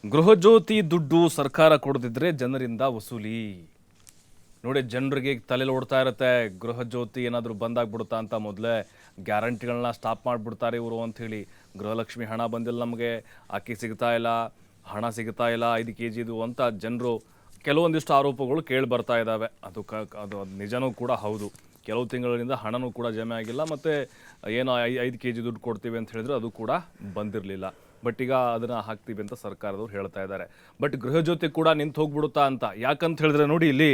ಗೃಹಜ್ಯೋತಿ ದುಡ್ಡು ಸರ್ಕಾರ ಕೊಡದಿದ್ರೆ ಜನರಿಂದ ವಸೂಲಿ. ನೋಡಿ, ಜನರಿಗೆ ತಲೆಯಲ್ಲಿ ಓಡ್ತಾ ಇರುತ್ತೆ, ಗೃಹಜ್ಯೋತಿ ಏನಾದರೂ ಬಂದಾಗ್ಬಿಡುತ್ತಾ ಅಂತ. ಮೊದಲೇ ಗ್ಯಾರಂಟಿಗಳನ್ನ ಸ್ಟಾಪ್ ಮಾಡಿಬಿಡ್ತಾರೆ ಇವರು ಅಂಥೇಳಿ. ಗೃಹಲಕ್ಷ್ಮಿ ಹಣ ಬಂದಿಲ್ಲ, ನಮಗೆ ಅಕ್ಕಿ ಸಿಗ್ತಾ ಇಲ್ಲ, ಹಣ ಸಿಗ್ತಾ ಇಲ್ಲ, 5 kg ಅಂತ ಜನರು ಕೆಲವೊಂದಿಷ್ಟು ಆರೋಪಗಳು ಕೇಳಿ ಬರ್ತಾ ಇದ್ದಾವೆ. ಅದು ನಿಜನೂ ಕೂಡ ಹೌದು. ಕೆಲವು ತಿಂಗಳಿಂದ ಹಣನೂ ಕೂಡ ಜಮೆ ಆಗಿಲ್ಲ, ಮತ್ತು ಏನೋ 5 kg ದುಡ್ಡು ಕೊಡ್ತೀವಿ ಅಂತ ಹೇಳಿದ್ರೆ ಅದು ಕೂಡ ಬಂದಿರಲಿಲ್ಲ. ಬಟ್ ಈಗ ಅದನ್ನು ಹಾಕ್ತೀವಿ ಅಂತ ಸರ್ಕಾರದವ್ರು ಹೇಳ್ತಾ ಇದ್ದಾರೆ. ಬಟ್ ಗೃಹಜ್ಯೋತಿ ಕೂಡ ನಿಂತು ಹೋಗ್ಬಿಡುತ್ತಾ ಅಂತ. ಯಾಕಂತ ಹೇಳಿದ್ರೆ ನೋಡಿ, ಇಲ್ಲಿ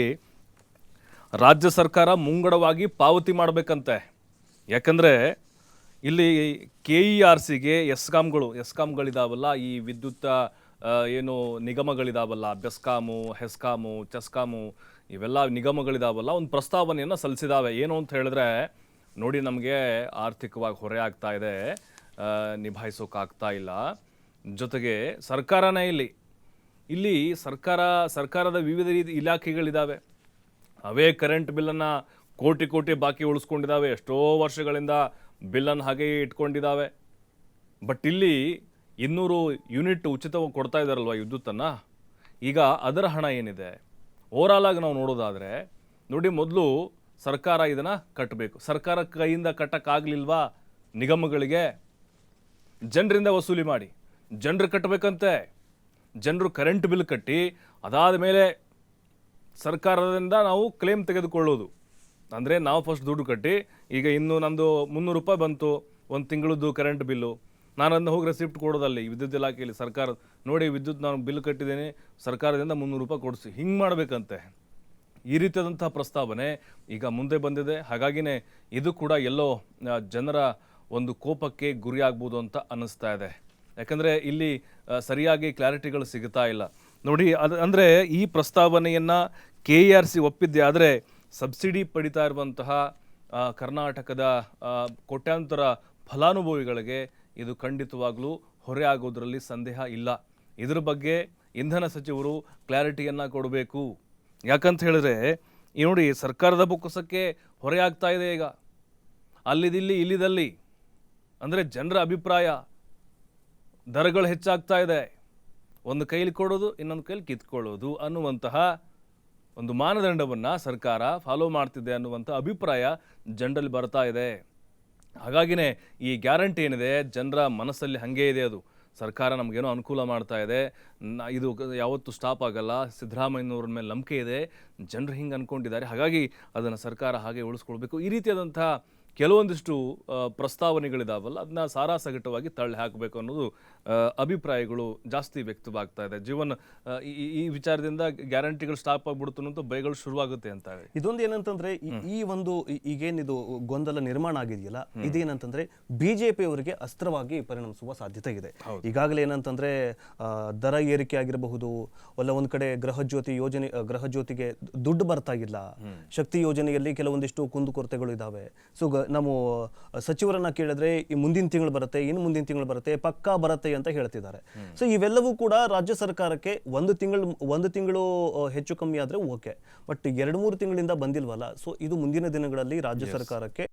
ರಾಜ್ಯ ಸರ್ಕಾರ ಮುಂಗಡವಾಗಿ ಪಾವತಿ ಮಾಡಬೇಕಂತೆ. ಯಾಕಂದರೆ ಇಲ್ಲಿ KERCಗೆ ಎಸ್ಕಾಮ್ಗಳಿದಾವಲ್ಲ, ಈ ವಿದ್ಯುತ್ ಏನು ನಿಗಮಗಳಿದಾವಲ್ಲ, ಬೆಸ್ಕಾಮು, ಹೆಸ್ಕಾಮು, ಚೆಸ್ಕಾಮು, ಇವೆಲ್ಲ ನಿಗಮಗಳಿದಾವಲ್ಲ, ಒಂದು ಪ್ರಸ್ತಾವನೆಯನ್ನು ಸಲ್ಲಿಸಿದಾವೆ. ಏನು ಅಂತ ಹೇಳಿದ್ರೆ, ನೋಡಿ ನಮಗೆ ಆರ್ಥಿಕವಾಗಿ ಹೊರೆ ಆಗ್ತಾ ಇದೆ, ನಿಭಾಯಿಸೋಕ್ಕಾಗ್ತಾ ಇಲ್ಲ. ಜೊತೆಗೆ ಸರ್ಕಾರನೇ ಇಲ್ಲಿ ಸರ್ಕಾರದ ವಿವಿಧ ಇಲಾಖೆಗಳಿದ್ದಾವೆ. ಅವೇ ಕರೆಂಟ್ ಬಿಲ್ಲನ್ನು ಕೋಟಿ ಬಾಕಿ ಉಳಿಸ್ಕೊಂಡಿದ್ದಾವೆ. ಎಷ್ಟೋ ವರ್ಷಗಳಿಂದ ಬಿಲ್ಲನ್ನು ಹಾಗೆ ಇಟ್ಕೊಂಡಿದ್ದಾವೆ. ಬಟ್ ಇಲ್ಲಿ 200 ಯೂನಿಟ್ ಉಚಿತವಾಗಿ ಕೊಡ್ತಾ ಇದ್ದಾರಲ್ವ ವಿದ್ಯುತ್ತನ್ನು, ಈಗ ಅದರ ಹಣ ಏನಿದೆ ಓವರಾಲ್ ಆಗಿ ನಾವು ನೋಡೋದಾದರೆ ನೋಡಿ, ಮೊದಲು ಸರ್ಕಾರ ಇದನ್ನು ಕಟ್ಟಬೇಕು. ಸರ್ಕಾರ ಕೈಯಿಂದ ಕಟ್ಟಕ್ಕಾಗಲಿಲ್ವಾ ನಿಗಮಗಳಿಗೆ? ಜನರಿಂದ ವಸೂಲಿ ಮಾಡಿ ಜನರು ಕಟ್ಟಬೇಕಂತೆ. ಜನರು ಕರೆಂಟ್ ಬಿಲ್ ಕಟ್ಟಿ ಅದಾದ ಮೇಲೆ ಸರ್ಕಾರದಿಂದ ನಾವು ಕ್ಲೇಮ್ ತೆಗೆದುಕೊಳ್ಳೋದು. ಅಂದರೆ ನಾವು ಫಸ್ಟ್ ದುಡ್ಡು ಕಟ್ಟಿ, ಈಗ ಇನ್ನೂ ನಂದು 300 ರೂಪಾಯಿ ಬಂತು ಒಂದು ತಿಂಗಳದ್ದು ಕರೆಂಟ್ ಬಿಲ್ಲು, ನಾನು ಅದನ್ನ ಹೋಗಿ ರೆಸಿಪ್ಟ್ ಕೊಡೋದಲ್ಲಿ ವಿದ್ಯುತ್ ಇಲಾಖೆಯಲ್ಲಿ, ಸರ್ಕಾರ ನೋಡಿ ವಿದ್ಯುತ್ ನಾನು ಬಿಲ್ ಕಟ್ಟಿದ್ದೀನಿ, ಸರ್ಕಾರದಿಂದ 300 ರೂಪಾಯಿ ಕೊಡಿಸಿ, ಹಿಂಗೆ ಮಾಡಬೇಕಂತೆ. ಈ ರೀತಿಯಾದಂಥ ಪ್ರಸ್ತಾವನೆ ಈಗ ಮುಂದೆ ಬಂದಿದೆ. ಹಾಗಾಗಿನೇ ಇದು ಕೂಡ ಎಲ್ಲೋ ಜನರ ಒಂದು ಕೋಪಕ್ಕೆ ಗುರಿಯಾಗ್ಬೋದು ಅಂತ ಅನ್ನಿಸ್ತಾ ಇದೆ. ಯಾಕಂದರೆ ಇಲ್ಲಿ ಸರಿಯಾಗಿ ಕ್ಲಾರಿಟಿಗಳು ಸಿಗ್ತಾ ಇಲ್ಲ. ನೋಡಿ, ಅಂದರೆ ಈ ಪ್ರಸ್ತಾವನೆಯನ್ನು KERC ಒಪ್ಪಿದ್ದೆ ಆದರೆ ಸಬ್ಸಿಡಿ ಪಡಿತಾ ಇರುವಂತಹ ಕರ್ನಾಟಕದ ಕೋಟ್ಯಾಂತರ ಫಲಾನುಭವಿಗಳಿಗೆ ಇದು ಖಂಡಿತವಾಗ್ಲೂ ಹೊರೆ ಆಗೋದ್ರಲ್ಲಿ ಸಂದೇಹ ಇಲ್ಲ. ಇದ್ರ ಬಗ್ಗೆ ಇಂಧನ ಸಚಿವರು ಕ್ಲಾರಿಟಿಯನ್ನು ಕೊಡಬೇಕು. ಯಾಕಂತ ಹೇಳಿದ್ರೆ ಈ ನೋಡಿ, ಸರ್ಕಾರದ ಬೊಕ್ಕಸಕ್ಕೆ ಹೊರೆ ಆಗ್ತಾ ಇದೆ ಈಗ, ಅಲ್ಲಿದಿಲ್ಲಿ ಇಲ್ಲಿದಲ್ಲಿ. ಅಂದರೆ ಜನರ ಅಭಿಪ್ರಾಯ, ದರಗಳು ಹೆಚ್ಚಾಗ್ತಾ ಇದೆ, ಒಂದು ಕೈಲಿ ಕೊಡೋದು ಇನ್ನೊಂದು ಕೈಲಿ ಕಿತ್ಕೊಳ್ಳೋದು ಅನ್ನುವಂತಹ ಒಂದು ಮಾನದಂಡವನ್ನು ಸರ್ಕಾರ ಫಾಲೋ ಮಾಡ್ತಿದೆ ಅನ್ನುವಂಥ ಅಭಿಪ್ರಾಯ ಜನರಲ್ಲಿ ಬರ್ತಾ ಇದೆ. ಹಾಗಾಗಿನೇ ಈ ಗ್ಯಾರಂಟಿ ಏನಿದೆ ಜನರ ಮನಸ್ಸಲ್ಲಿ ಹಾಗೇ ಇದೆ. ಅದು ಸರ್ಕಾರ ನಮಗೇನೋ ಅನುಕೂಲ ಮಾಡ್ತಾ ಇದೆ, ಇದು ಯಾವತ್ತೂ ಸ್ಟಾಪ್ ಆಗಲ್ಲ, ಸಿದ್ದರಾಮಯ್ಯನವ್ರ ಮೇಲೆ ನಂಬಿಕೆ ಇದೆ, ಜನರು ಹಿಂಗೆ ಅಂದ್ಕೊಂಡಿದ್ದಾರೆ, ಹಾಗಾಗಿ ಅದನ್ನು ಸರ್ಕಾರ ಹಾಗೆ ಉಳಿಸ್ಕೊಳ್ಬೇಕು. ಈ ರೀತಿಯಾದಂಥ ಕೆಲವೊಂದಿಷ್ಟು ಪ್ರಸ್ತಾವನೆಗಳಿದಾವಲ್ಲ, ಅದನ್ನ ಸಾರಾಸಗಟವಾಗಿ ತಳ್ಳಿ ಹಾಕಬೇಕು ಅನ್ನೋದು ಅಭಿಪ್ರಾಯಗಳು ಜಾಸ್ತಿ ವ್ಯಕ್ತವಾಗ್ತಾ ಇದೆ. ಜೀವನ್, ಈ ವಿಚಾರದಿಂದ ಗ್ಯಾರಂಟಿಗಳು ಸ್ಟಾಪ್ ಆಗ್ಬಿಡ್ತು ಅಂತ ಭಯಗಳು ಶುರುವಾಗುತ್ತೆ ಅಂತ. ಇದೊಂದು ಏನಂತಂದ್ರೆ ಈ ಒಂದು ಈಗೇನಿದು ಗೊಂದಲ ನಿರ್ಮಾಣ ಆಗಿದೆಯಲ್ಲ, ಇದೇನಂತಂದ್ರೆ BJP ಅವರಿಗೆ ಅಸ್ತ್ರವಾಗಿ ಪರಿಣಮಿಸುವ ಸಾಧ್ಯತೆ ಇದೆ. ಈಗಾಗಲೇ ಏನಂತಂದ್ರೆ ದರ ಏರಿಕೆ ಆಗಿರಬಹುದು, ಅಲ್ಲ ಒಂದ್ ಕಡೆ ಗೃಹಜ್ಯೋತಿಗೆ ದುಡ್ಡು ಬರ್ತಾ ಇಲ್ಲ, ಶಕ್ತಿ ಯೋಜನೆಯಲ್ಲಿ ಕೆಲವೊಂದಿಷ್ಟು ಕುಂದುಕೊರತೆಗಳು ಇದಾವೆ. ಸೊ ನಾವು ಸಚಿವರನ್ನ ಕೇಳಿದ್ರೆ ಈ ಮುಂದಿನ ತಿಂಗಳು ಬರುತ್ತೆ, ಇನ್ನು ಮುಂದಿನ ತಿಂಗಳು ಬರುತ್ತೆ, ಪಕ್ಕಾ ಬರುತ್ತೆ ಅಂತ ಹೇಳ್ತಿದ್ದಾರೆ. ಸೊ ಇವೆಲ್ಲವೂ ಕೂಡ ರಾಜ್ಯ ಸರ್ಕಾರಕ್ಕೆ ಒಂದು ತಿಂಗಳು ಹೆಚ್ಚು ಕಮ್ಮಿ ಆದ್ರೆ ಓಕೆ, ಬಟ್ 2-3 ತಿಂಗಳಿಂದ ಬಂದಿಲ್ವಲ್ಲ. ಸೊ ಇದು ಮುಂದಿನ ದಿನಗಳಲ್ಲಿ ರಾಜ್ಯ ಸರ್ಕಾರಕ್ಕೆ